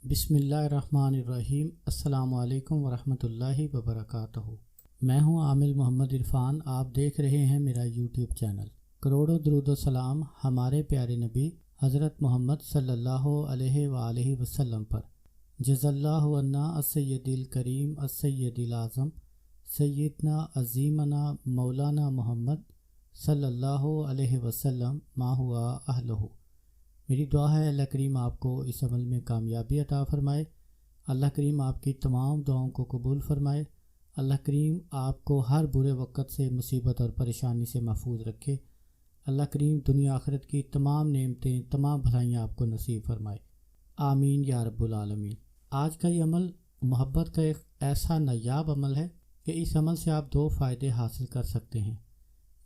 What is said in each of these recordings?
बिस्मिल्लाहिर्रहमानिर्रहीम। अस्सलामु अलैकुम वरहमतुल्लाहि वबरकातुहू। मैं हूं आमिल मोहम्मद इरफान। आप देख रहे हैं मेरा यूट्यूब चैनल। करोड़ों दरूद सलाम हमारे प्यारे नबी हज़रत मोहम्मद सल्लल्लाहु अलैहि वसल्लम पर। जज़ल्लाहु अन्ना अस्सय्यदिल करीम अस्सय्यदिल आज़म सय्यदना अज़ीमना मौलाना मोहम्मद सल्लल्लाहु अलैहि वसल्लम मा हुआ अहलहू। मेरी दुआ है अल्लाह करीम आपको इस अमल में कामयाबी अता फ़रमाए। अल्लाह करीम आपकी तमाम दुआओं को कबूल फ़रमाए। अल्लाह करीम आपको हर बुरे वक़्त से, मुसीबत और परेशानी से महफूज रखे। अल्लाह करीम दुनिया आखिरत की तमाम नेमतें, तमाम भलाइयाँ आपको नसीब फ़रमाए। आमीन या रब्बुल आलमीन। आज का ये अमल मोहब्बत का एक ऐसा नायाब अमल है कि इस अमल से आप दो फ़ायदे हासिल कर सकते हैं।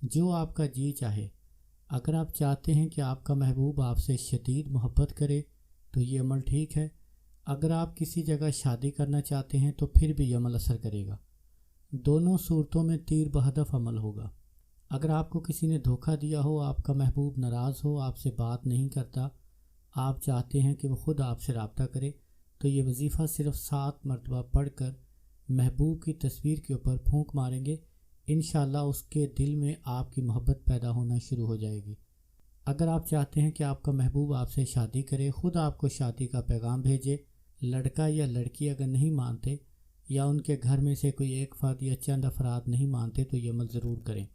जो आपका जी चाहे। अगर आप चाहते हैं कि आपका महबूब आपसे शदीद मोहब्बत करे तो ये अमल ठीक है। अगर आप किसी जगह शादी करना चाहते हैं तो फिर भी ये अमल असर करेगा। दोनों सूरतों में तीर बहदफ अमल होगा। अगर आपको किसी ने धोखा दिया हो, आपका महबूब नाराज़ हो, आपसे बात नहीं करता, आप चाहते हैं कि वो ख़ुद आपसे रब्ता करे, तो ये वजीफ़ा सिर्फ़ 7 मरतबा पढ़ कर महबूब की तस्वीर के ऊपर फूंक मारेंगे। इंशाअल्लाह उसके दिल में आपकी मोहब्बत पैदा होना शुरू हो जाएगी। अगर आप चाहते हैं कि आपका महबूब आपसे शादी करे, ख़ुद आपको शादी का पैगाम भेजे, लड़का या लड़की अगर नहीं मानते या उनके घर में से कोई एक फ़र्द या चंद अफराद नहीं मानते तो ये अमल ज़रूर करें।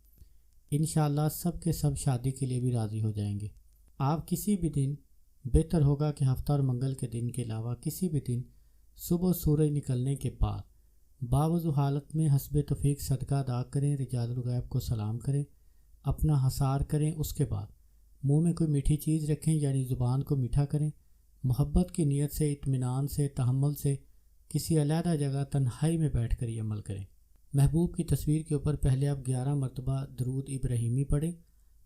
इंशाअल्लाह सब के सब शादी के लिए भी राज़ी हो जाएंगे। आप किसी भी दिन, बेहतर होगा कि हफ्ता और मंगल के दिन के अलावा किसी भी दिन सुबह सूरज निकलने के बाद बावजू हालत में हस्बे तौफीक सदका अदा करें, रिजालुल गैब को सलाम करें, अपना हसार करें। उसके बाद मुंह में कोई मीठी चीज़ रखें, यानी ज़ुबान को मीठा करें। मोहब्बत की नीयत से, इत्मीनान से, तहम्मुल से किसी अलहदा जगह तन्हाई में बैठ कर ये अमल करें। महबूब की तस्वीर के ऊपर पहले आप 11 मरतबा दरूद इब्राहीमी पढ़ें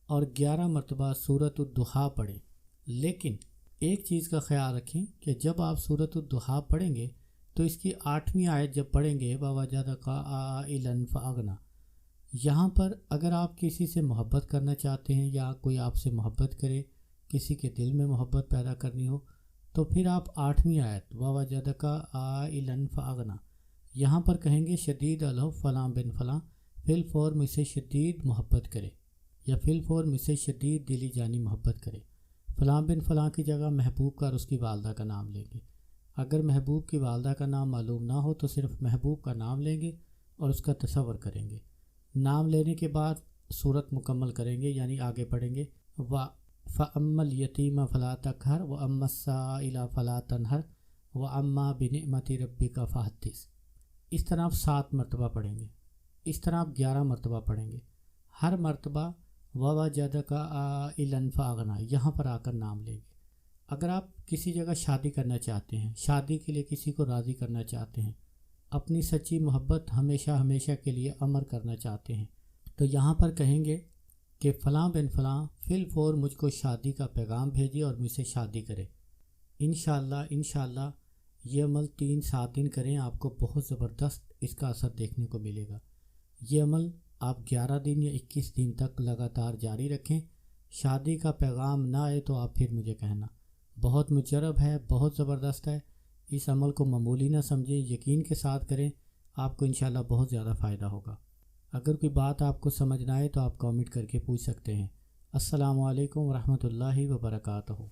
और 11 मरतबा सूरत दुहा पढ़ें। लेकिन एक चीज़ का ख्याल रखें कि जब आप सूरत दुहा पढ़ेंगे तो इसकी 8वीं आयत जब पढ़ेंगे ववजदका आइलन फ़अगना, यहाँ पर अगर आप किसी से मोहब्बत करना चाहते हैं या कोई आपसे मोहब्बत करे, किसी के दिल में मोहब्बत पैदा करनी हो, तो फिर आप 8वीं आयत ववजदका आइलन फ़अगना यहाँ पर कहेंगे शदीद अलह फ़लाँ बिन फ़लाँ फिल फ़ौर मुझसे शदीद मोहब्बत करे, या फिल फ़ौर मुझसे शदीद दिली जानी मोहब्बत करे। फ़लाँ बिन फ़लाँ की जगह महबूब का और उसकी वालदा का नाम लेंगे। अगर महबूब की वालदा का नाम मालूम ना हो तो सिर्फ महबूब का नाम लेंगे और उसका तसव्वुर करेंगे। नाम लेने के बाद सूरत मुकम्मल करेंगे, यानी आगे पढ़ेंगे व फ़अम्मल यतीम फ़ला तक़हर व अम्मस साइला फ़ला तनहर व अम्मा बिनिअमति रब्बिका फ़हद्दिस। इस तरह आप 7 मरतबा पढ़ेंगे। इस तरह आप 11 मरतबा पढ़ेंगे। हर मरतबा ववजदका आइलन फ़अगना यहाँ पर आकर नाम लेंगे। अगर आप किसी जगह शादी करना चाहते हैं, शादी के लिए किसी को राज़ी करना चाहते हैं, अपनी सच्ची मोहब्बत हमेशा हमेशा के लिए अमर करना चाहते हैं, तो यहाँ पर कहेंगे कि फ़लाँ बिन फ़लाँ फिल फ़ौर मुझको शादी का पैगाम भेजिए और मुझसे शादी करें। इंशाअल्लाह ये अमल 3-7 दिन करें, आपको बहुत ज़बरदस्त इसका असर देखने को मिलेगा। ये अमल आप 11 दिन या 21 दिन तक लगातार जारी रखें। शादी का पैगाम ना आए तो आप फिर मुझे कहना। बहुत मुजरब है, बहुत ज़बरदस्त है। इस अमल को मामूली ना समझें, यकीन के साथ करें, आपको इंशाल्लाह बहुत ज़्यादा फ़ायदा होगा। अगर कोई बात आपको समझ ना आए तो आप कमेंट करके पूछ सकते हैं। अस्सलामु अलैकुम वरहमतुल्लाहि वबरकातुहू।